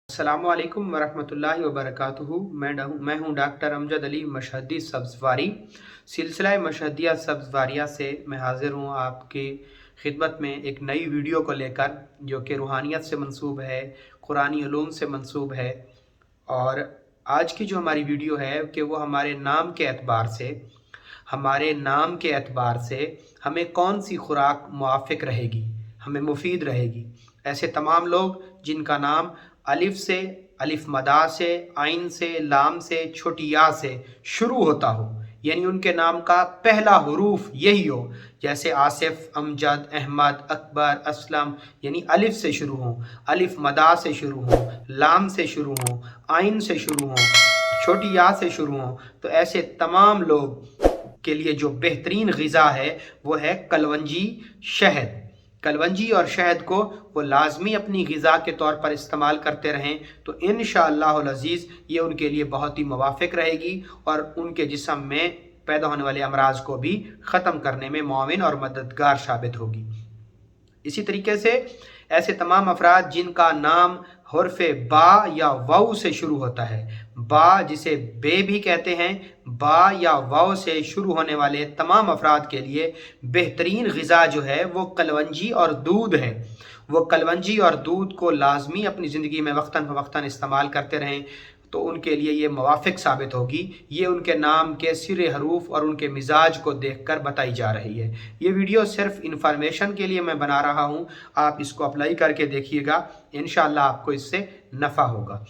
अस्सलामु अलैकुम वरहमतुल्लाहि वबरकातुहू। मैं हूँ डॉक्टर अमजद अली मशहदी सब्ज़वारी। सिलसिला मशहदिया सब्ज़वारिया से मैं हाज़िर हूँ आपकी खिदमत में एक नई वीडियो को लेकर, जो कि रूहानियत से मंसूब है, कुरानी उलूम से मंसूब है। और आज की जो हमारी वीडियो है कि वो हमारे नाम के एतबार से हमें कौन सी खुराक मुआफ़िक रहेगी, हमें मुफीद रहेगी। ऐसे तमाम लोग जिनका नाम अलिफ से, अलिफ मदा से, आइन से, लाम से, छोटी या से शुरू होता हो, यानी उनके नाम का पहला हुरूफ यही हो, जैसे आसिफ, अमजद, अहमद, अकबर, असलम, यानी अलिफ से शुरू हो, अलिफ मदा से शुरू हो, लाम से शुरू हो, आइन से शुरू हो, छोटी या से शुरू हो। तो ऐसे तमाम लोग के लिए जो बेहतरीन ग़िज़ा है वो है कलवंजी, शहद। कलवंजी और शहद को वो लाजमी अपनी ग़िज़ा के तौर पर इस्तेमाल करते रहें तो इंशाअल्लाह अज़ीज़ ये उनके लिए बहुत ही मुवाफ़िक रहेगी और उनके जिस्म में पैदा होने वाले अमराज को भी ख़त्म करने में मुआविन और मददगार साबित होगी। इसी तरीके से ऐसे तमाम अफराद जिनका नाम हर्फ बा या वाउ से शुरू होता है, बा जिसे बे भी कहते हैं, बा या वाउ से शुरू होने वाले तमाम अफराद के लिए बेहतरीन ग़िज़ा जो है वो कलवंजी और दूध है। वो कलवंजी और दूध को लाजमी अपनी ज़िंदगी में वक्तन फ़वक्तन इस्तेमाल करते रहें तो उनके लिए ये मुवाफ़िक साबित होगी। ये उनके नाम के सिरे हरूफ और उनके मिजाज को देखकर बताई जा रही है। ये वीडियो सिर्फ इंफॉर्मेशन के लिए मैं बना रहा हूँ, आप इसको अप्लाई करके देखिएगा, इंशाअल्लाह आपको इससे नफ़ा होगा।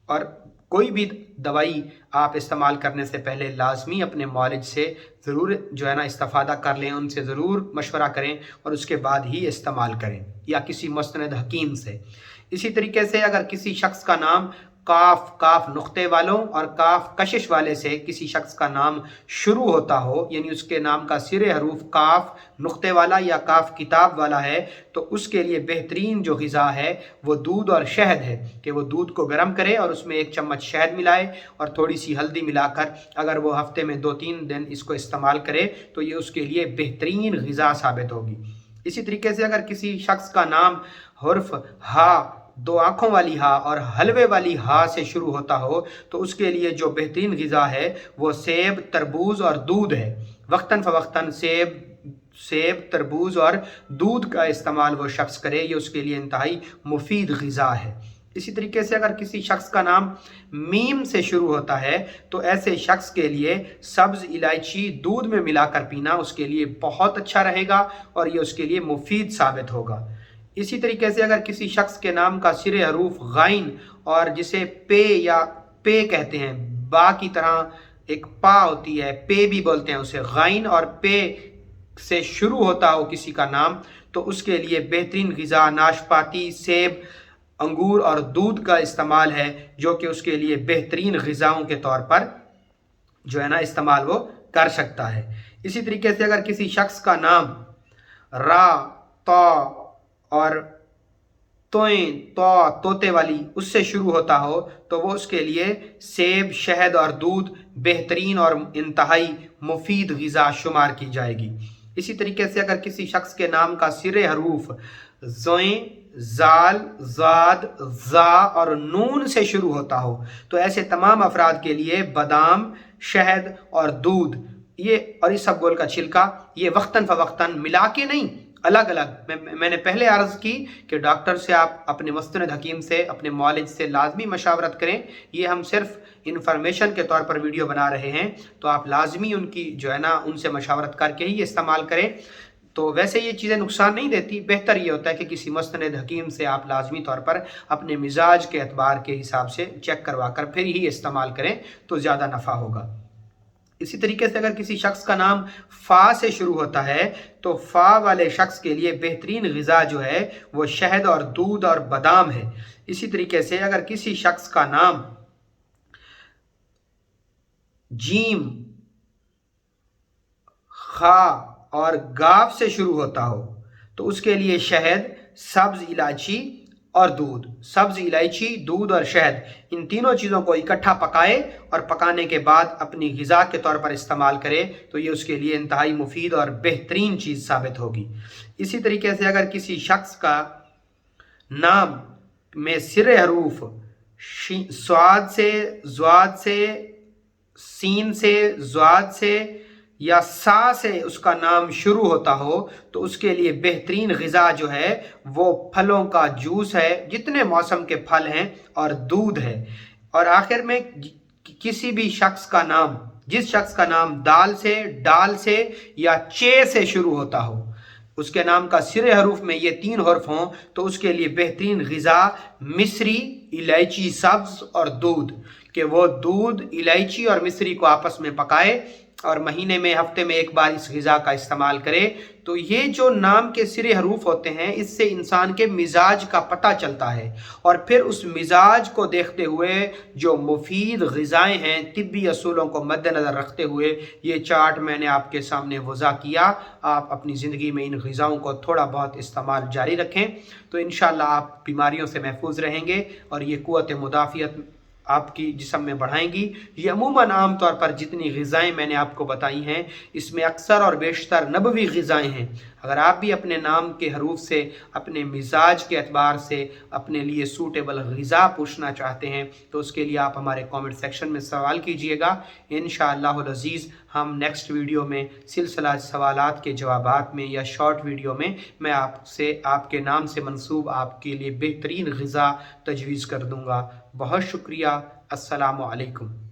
और कोई भी दवाई आप इस्तेमाल करने से पहले लाजमी अपने मौलिज से ज़रूर जो है ना इस्तिफ़ादा कर लें, उनसे ज़रूर मशवरा करें और उसके बाद ही इस्तेमाल करें, या किसी मुस्तनद हकीम से। इसी तरीके से अगर किसी शख्स का नाम काफ नुक्ते वालों और काफ कशिश वाले से किसी शख्स का नाम शुरू होता हो, यानी उसके नाम का सिरे हरूफ काफ नुक्ते वाला या काफ किताब वाला है, तो उसके लिए बेहतरीन जो ग़िज़ा है वो दूध और शहद है कि वो दूध को गर्म करे और उसमें 1 चम्मच शहद मिलाए और थोड़ी सी हल्दी मिलाकर अगर वो हफ्ते में 2-3 दिन इसको इस्तेमाल करे तो ये उसके लिए बेहतरीन ग़िज़ा साबित होगी। इसी तरीके से अगर किसी शख्स का नाम हर्फ हा, 2 आँखों वाली हा और हलवे वाली हा से शुरू होता हो तो उसके लिए जो बेहतरीन ग़िज़ा है वो सेब, तरबूज और दूध है। वक्तन फ़वक्तन सेब, तरबूज और दूध का इस्तेमाल वो शख्स करे, ये उसके लिए इंतहाई मुफीद ग़िज़ा है। इसी तरीके से अगर किसी शख्स का नाम मीम से शुरू होता है तो ऐसे शख्स के लिए सब्ज़ इलायची दूध में मिलाकर पीना उसके लिए बहुत अच्छा रहेगा और ये उसके लिए मुफीद साबित होगा। इसी तरीके से अगर किसी शख्स के नाम का सिरे हरूफ गाइन और जिसे पे या पे कहते हैं, बा की तरह एक पा होती है, पे भी बोलते हैं उसे, गाइन और पे से शुरू होता हो किसी का नाम तो उसके लिए बेहतरीन ग़िज़ा नाशपाती, सेब, अंगूर और दूध का इस्तेमाल है, जो कि उसके लिए बेहतरीन ग़िज़ाओं के तौर पर जो है ना इस्तेमाल वो कर सकता है। इसी तरीके से अगर किसी शख्स का नाम रा, ता और तोते वाली उससे शुरू होता हो तो वो उसके लिए सेब, शहद और दूध बेहतरीन और इंतहाई मुफीद ग़िज़ा शुमार की जाएगी। इसी तरीके से अगर किसी शख्स के नाम का सिरे हरूफ ज़ोए, ज़ाल, ज़ाद, ज़ा और नून से शुरू होता हो तो ऐसे तमाम अफराद के लिए बादाम, शहद और दूध ये और इसबगोल का छिलका ये वक्तन फ़वक्तन मिला के नहीं, अलग अलग। मैंने पहले अर्ज़ की कि डॉक्टर से आप अपने मुस्तनद हकीम से, अपने मौलिज से लाजमी मशावरत करें। ये हम सिर्फ इंफॉर्मेशन के तौर पर वीडियो बना रहे हैं तो आप लाजमी उनकी जो है ना उनसे मशावरत करके ही इस्तेमाल करें। तो वैसे ये चीज़ें नुकसान नहीं देती, बेहतर ये होता है कि किसी मुस्तनद हकीम से आप लाजमी तौर पर अपने मिजाज के एतबार के हिसाब से चेक करवा कर फिर ही इस्तेमाल करें तो ज़्यादा नफ़ा होगा। इसी तरीके से अगर किसी शख्स का नाम फ़ा से शुरू होता है तो फ़ा वाले शख्स के लिए बेहतरीन ग़िज़ा जो है वो शहद और दूध और बादाम है। इसी तरीके से अगर किसी शख्स का नाम जीम, खा और गाफ से शुरू होता हो तो उसके लिए शहद, सब्ज़ इलायची और दूध, सब्ज़ इलायची, दूध और शहद, इन तीनों चीज़ों को इकट्ठा पकाए और पकाने के बाद अपनी ग़िज़ा के तौर पर इस्तेमाल करे तो ये उसके लिए इंतहाई मुफीद और बेहतरीन चीज़ साबित होगी। इसी तरीके से अगर किसी शख्स का नाम में सिरे हरूफ स्वाद से, ज़्वाद से, सीन से, ज़्वाद से या सा से उसका नाम शुरू होता हो तो उसके लिए बेहतरीन ग़िज़ा जो है वो फलों का जूस है, जितने मौसम के फल हैं, और दूध है। और आखिर में किसी भी शख्स का नाम, जिस शख्स का नाम दाल से, डाल से या चे से शुरू होता हो, उसके नाम का सिरे हरूफ में ये 3 हर्फ हों तो उसके लिए बेहतरीन ग़िज़ा मिस्री, इलायची सब्ज़ और दूध, कि वो दूध, इलायची और मिस्री को आपस में पकाए और महीने में, हफ्ते में एक बार इस ग़िज़ा का इस्तेमाल करे। तो ये जो नाम के सिरे हरूफ होते हैं, इससे इंसान के मिजाज का पता चलता है, और फिर उस मिजाज को देखते हुए जो मुफीद ग़िज़ाएँ हैं, तिब्बी असूलों को मद्देनज़र रखते हुए ये चार्ट मैंने आपके सामने वज़ा किया। आप अपनी ज़िंदगी में इन ग़िज़ाओं को थोड़ा बहुत इस्तेमाल जारी रखें तो इंशाअल्लाह आप बीमारियों से महफूज रहेंगे और ये क़ुव्वत मुदाफ़ियत आपकी जिस्म में बढ़ाएंगी। ये अमूमन आम तौर पर जितनी ग़िज़ाएँ मैंने आपको बताई हैं, इसमें अक्सर और बेशतर नबवी ग़िज़ाएँ हैं। अगर आप भी अपने नाम के हरूफ से, अपने मिजाज के एतबार से अपने लिए सूटेबल ग़िज़ा पूछना चाहते हैं तो उसके लिए आप हमारे कमेंट सेक्शन में सवाल कीजिएगा। इंशाअल्लाहुल अज़ीज़ हम नेक्स्ट वीडियो में सिलसिला सवालात के जवाबात में या शॉर्ट वीडियो में मैं आपसे आपके नाम से मंसूब आपके लिए बेहतरीन ग़िज़ा तजवीज़ कर दूँगा। बहुत शुक्रिया। अस्सलामु अलैकुम।